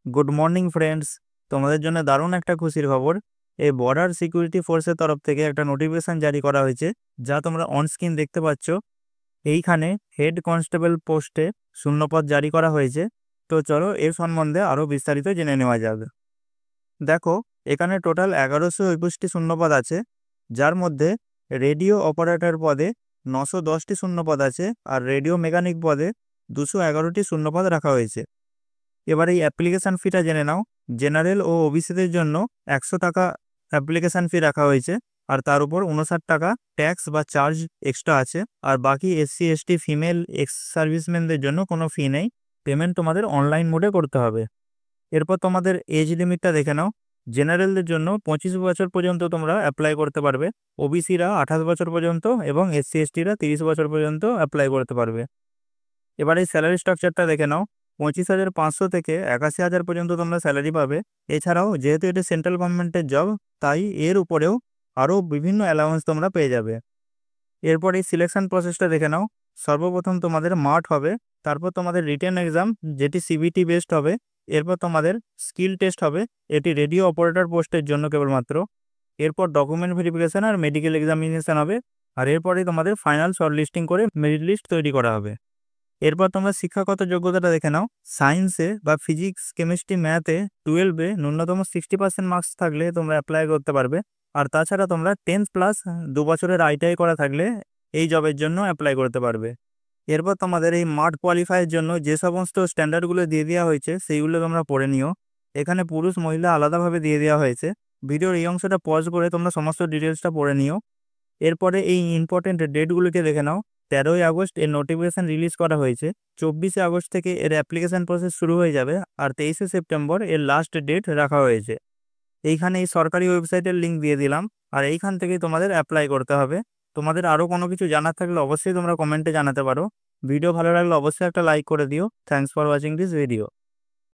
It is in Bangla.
Good morning friends. তোমাদের জন্য দারুণ একটা খুশির খবর। এই বর্ডার সিকিউরিটি ফোর্সের তরফ থেকে একটা নোটিফিকেশন জারি করা হয়েছে, যা তোমরা অন স্ক্রিন দেখতে পাচ্ছ। এইখানে হেড কনস্টেবল পোস্টে শূন্যপদ জারি করা হয়েছে। তো চলো এর সম্বন্ধে আরও বিস্তারিত জেনে নেওয়া যাবে। দেখো, এখানে টোটাল 1121টি শূন্যপদ আছে, যার মধ্যে রেডিও অপারেটর পদে 910টি শূন্যপদ আছে, আর রেডিও মেকানিক পদে 211টি শূন্যপদ রাখা হয়েছে। এবার এই অ্যাপ্লিকেশান ফিটা জেনে নাও। জেনারেল ও ওবিসিদের জন্য 100 টাকা অ্যাপ্লিকেশান ফি রাখা হয়েছে, আর তার উপর 59 টাকা ট্যাক্স বা চার্জ এক্সট্রা আছে। আর বাকি এসসি এসটি ফিমেল এক্স সার্ভিসম্যানদের জন্য কোনো ফি নেই, পেমেন্ট তোমাদের অনলাইন মোডে করতে হবে। এরপর তোমাদের এজ লিমিটটা দেখে নাও। জেনারেলদের জন্য 25 বছর পর্যন্ত তোমরা অ্যাপ্লাই করতে পারবে, ওবিসিরা 28 বছর পর্যন্ত এবং এসসি এসটিরা 30 বছর পর্যন্ত অ্যাপ্লাই করতে পারবে। এবার এই স্যালারি স্ট্রাকচারটা দেখে নাও। 25,500 থেকে 81,000 পর্যন্ত তোমরা স্যালারি পাবে। এছাড়াও যেহেতু এটা সেন্ট্রাল গভর্নমেন্টের জব, তাই এর উপরেও আরও বিভিন্ন অ্যালাউন্স তোমরা পেয়ে যাবে। এরপর এই সিলেকশন প্রসেসটা দেখে নাও। সর্বপ্রথম তোমাদের মাঠ হবে, তারপর তোমাদের রিটেন এক্সাম যেটি সিবিটি বেসড হবে, এরপর তোমাদের স্কিল টেস্ট হবে, এটি রেডিও অপারেটর পোস্টের জন্য কেবলমাত্র। এরপর ডকুমেন্ট ভেরিফিকেশন আর মেডিকেল এক্সামিনেশন হবে, আর এরপরেই তোমাদের ফাইনাল শর্ট লিস্টিং করে মেরিট লিস্ট তৈরি করা হবে। এরপর তোমরা শিক্ষাগত যোগ্যতাটা দেখে নাও। সায়েন্সে বা ফিজিক্স, কেমিস্ট্রি, ম্যাথে 12-এ ন্যূনতম 60% মার্কস থাকলে তোমরা অ্যাপ্লাই করতে পারবে। আর তাছাড়া তোমরা 10+ 2 বছরের আইটিআই করা থাকলে এই জবের জন্য অ্যাপ্লাই করতে পারবে। এরপর তোমাদের এই মাঠ কোয়ালিফাইয়ের জন্য যে সমস্ত স্ট্যান্ডার্ডগুলো দিয়ে দেওয়া হয়েছে সেইগুলো তোমরা পড়ে নিও। এখানে পুরুষ মহিলা আলাদাভাবে দিয়ে দেওয়া হয়েছে। ভিডিওর এই অংশটা পজ করে তোমরা সমস্ত ডিটেলসটা পড়ে নিও। এরপরে এই ইম্পর্টেন্ট ডেটগুলোকে দেখে নাও। 13ই আগস্ট এর নোটিফিকেশান রিলিজ করা হয়েছে। 24শে আগস্ট থেকে এর অ্যাপ্লিকেশান প্রসেস শুরু হয়ে যাবে, আর 23শে সেপ্টেম্বর এর লাস্ট ডেট রাখা হয়েছে। এইখানে এই সরকারি ওয়েবসাইটের লিঙ্ক দিয়ে দিলাম, আর এইখান থেকেই তোমাদের অ্যাপ্লাই করতে হবে। তোমাদের আরও কোনো কিছু জানার থাকলে অবশ্যই তোমরা কমেন্টে জানাতে পারো। ভিডিও ভালো লাগলে অবশ্যই একটা লাইক করে দিও। Thanks for watching this video.